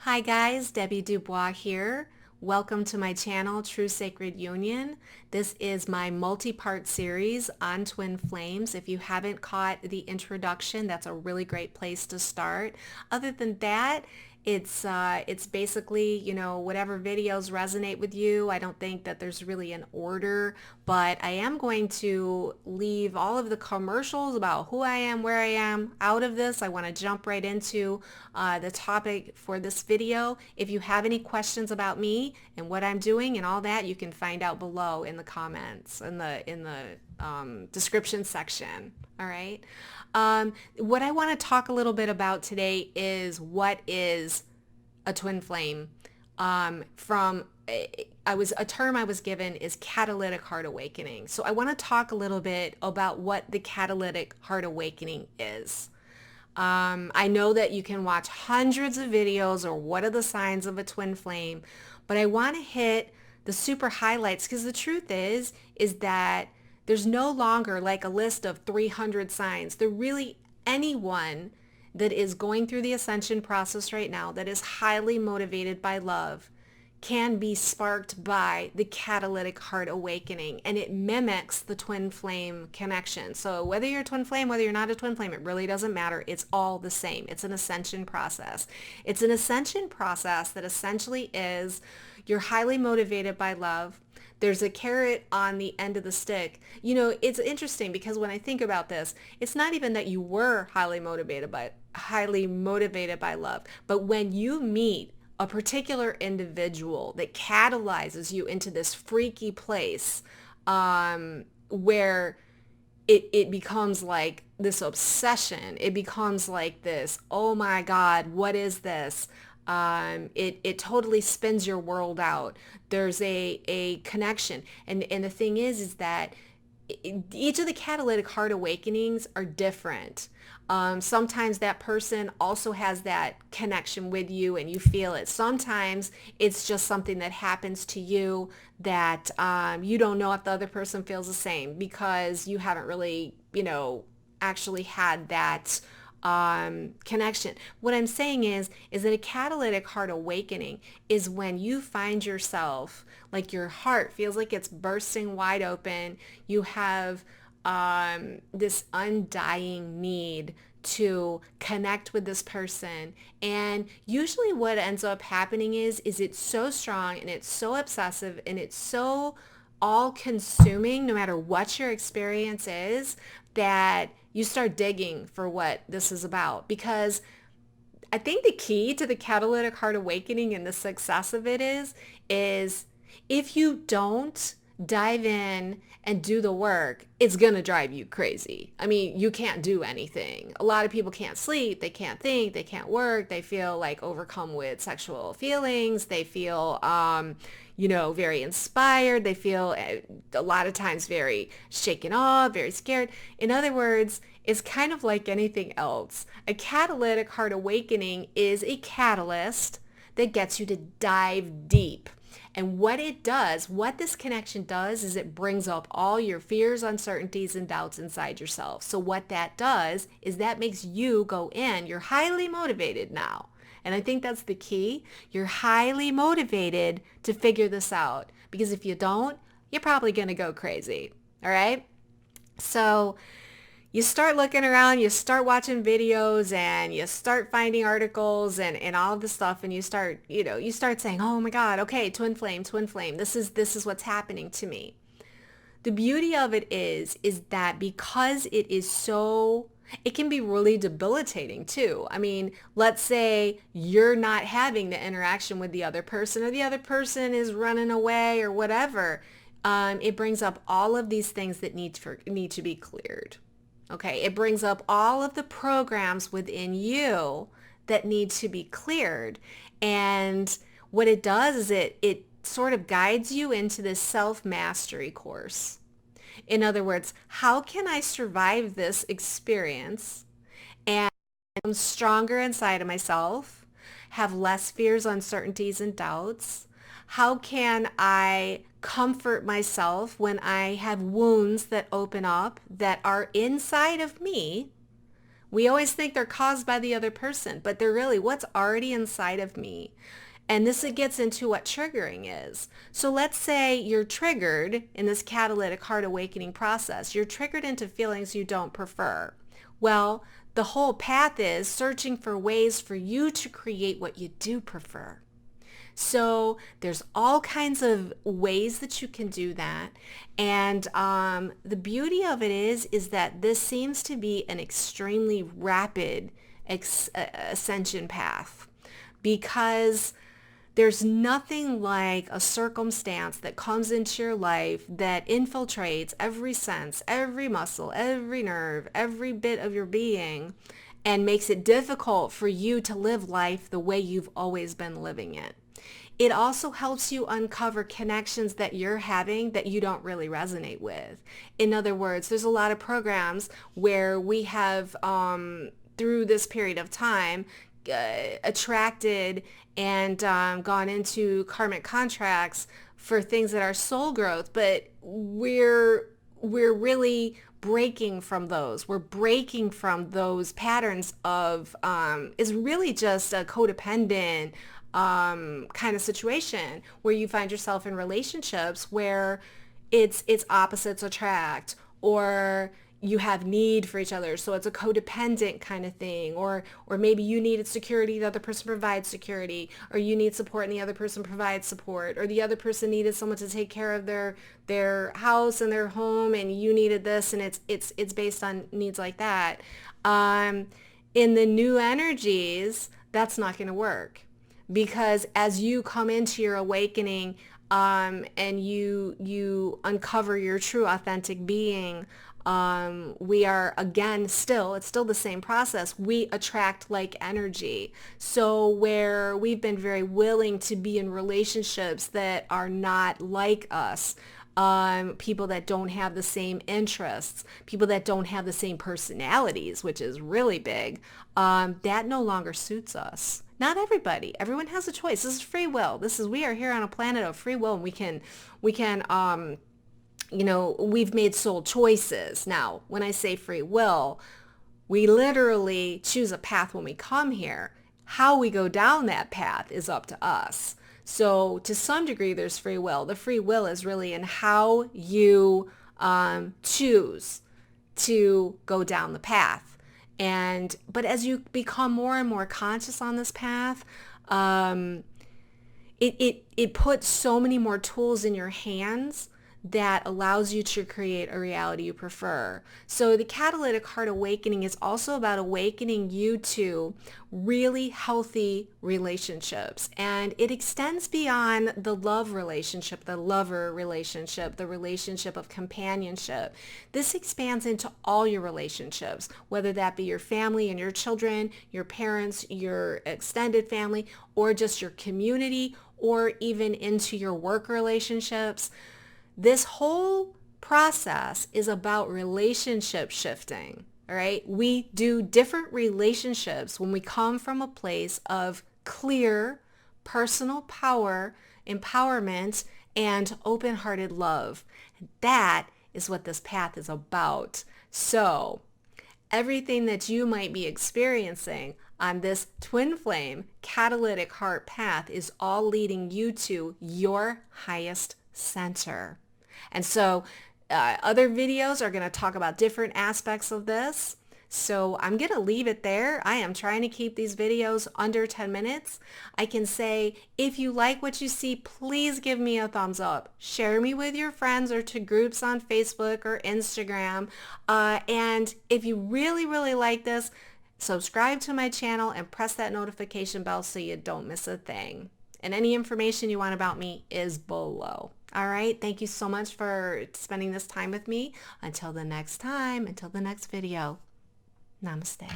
Hi guys, Debbie Dubois here. Welcome to my channel, True Sacred Union. This is my multi-part series on twin flames. If you haven't caught the introduction, that's a really great place to start. Other than that, it's basically, whatever videos resonate with you. I don't think that there's really an order, but I am going to leave all of the commercials about who I am, where I am out of this. I want to jump right into the topic for this video. If you have any questions about me and what I'm doing and all that, you can find out below in the comments, in the description section. All right. What I want to talk a little bit about today is what is a twin flame. A term I was given is catalytic heart awakening. So I want to talk a little bit about what the catalytic heart awakening is. I know that you can watch hundreds of videos or what are the signs of a twin flame, but I want to hit the super highlights because the truth is that there's no longer like a list of 300 signs. There really anyone that is going through the ascension process right now that is highly motivated by love can be sparked by the catalytic heart awakening, and it mimics the twin flame connection. So whether you're a twin flame, whether you're not a twin flame, it really doesn't matter. It's all the same. It's an ascension process. It's an ascension process that essentially is you're highly motivated by love. There's a carrot on the end of the stick. It's interesting because when I think about this, it's not even that you were highly motivated by love, but when you meet a particular individual that catalyzes you into this freaky place where it becomes like this obsession. It becomes like this, oh my God, what is this? It totally spins your world out. There's a connection. And the thing is that each of the catalytic heart awakenings are different. Sometimes that person also has that connection with you and you feel it. Sometimes it's just something that happens to you that you don't know if the other person feels the same because you haven't really, actually had that connection. What I'm saying is that a catalytic heart awakening is when you find yourself like your heart feels like it's bursting wide open. You have this undying need to connect with this person. And usually what ends up happening is it's so strong and it's so obsessive and it's so all consuming no matter what your experience is that you start digging for what this is about. Because I think the key to the catalytic heart awakening and the success of it is if you don't dive in and do the work, it's going to drive you crazy. I mean, you can't do anything. A lot of people can't sleep. They can't think. They can't work. They feel like overcome with sexual feelings. They feel, very inspired. They feel a lot of times very shaken off, very scared. In other words, it's kind of like anything else. A catalytic heart awakening is a catalyst that gets you to dive deep. And what this connection does is it brings up all your fears, uncertainties, and doubts inside yourself. So what that does is that makes you go in. You're highly motivated now. And I think that's the key. You're highly motivated to figure this out. Because if you don't, you're probably going to go crazy. All right? So you start looking around, you start watching videos, and you start finding articles and all of this stuff, and you start saying, oh my God, okay, twin flame, this is what's happening to me. The beauty of it is that because it can be really debilitating too. I mean, let's say you're not having the interaction with the other person or the other person is running away or whatever. It brings up all of these things that need to be cleared. Okay, it brings up all of the programs within you that need to be cleared. And what it does is it sort of guides you into this self-mastery course. In other words, how can I survive this experience and become stronger inside of myself, have less fears, uncertainties, and doubts? How can I comfort myself when I have wounds that open up that are inside of me We always think they're caused by the other person, but they're really what's already inside of me. And this gets into what triggering is. So let's say you're triggered in this catalytic heart awakening process. You're triggered into feelings you don't prefer. Well, the whole path is searching for ways for you to create what you do prefer. So there's all kinds of ways that you can do that. And the beauty of it is that this seems to be an extremely rapid ascension path, because there's nothing like a circumstance that comes into your life that infiltrates every sense, every muscle, every nerve, every bit of your being, and makes it difficult for you to live life the way you've always been living it. It also helps you uncover connections that you're having that you don't really resonate with. In other words, there's a lot of programs where we have, through this period of time, attracted and gone into karmic contracts for things that are soul growth, but we're really breaking from those. We're breaking from those patterns of is really just a codependent kind of situation where you find yourself in relationships where it's opposites attract, or you have need for each other, so it's a codependent kind of thing, or maybe you needed security, the other person provides security, or you need support and the other person provides support, or the other person needed someone to take care of their house and their home, and you needed this, and it's based on needs like that. In the new energies, that's not going to work, because as you come into your awakening and you uncover your true authentic being, we are, again, it's still the same process. We attract like energy. So where we've been very willing to be in relationships that are not like us, people that don't have the same interests, people that don't have the same personalities, which is really big, that no longer suits us. Not everybody. Everyone has a choice. This is free will. We are here on a planet of free will, and we can we've made soul choices. Now, when I say free will, we literally choose a path when we come here. How we go down that path is up to us. So to some degree, there's free will. The free will is really in how you choose to go down the path. But as you become more and more conscious on this path, it puts so many more tools in your hands that allows you to create a reality you prefer. So the catalytic heart awakening is also about awakening you to really healthy relationships. And it extends beyond the love relationship, the lover relationship, the relationship of companionship. This expands into all your relationships, whether that be your family and your children, your parents, your extended family, or just your community, or even into your work relationships. This whole process is about relationship shifting, all right? We do different relationships when we come from a place of clear personal power, empowerment, and open-hearted love. That is what this path is about. So everything that you might be experiencing on this twin flame catalytic heart path is all leading you to your highest center. And so other videos are going to talk about different aspects of this. So I'm going to leave it there. I am trying to keep these videos under 10 minutes. I can say, if you like what you see, please give me a thumbs up. Share me with your friends or to groups on Facebook or Instagram. And if you really, really like this, subscribe to my channel and press that notification bell so you don't miss a thing. And any information you want about me is below. All right. Thank you so much for spending this time with me. Until the next time, until the next video. Namaste.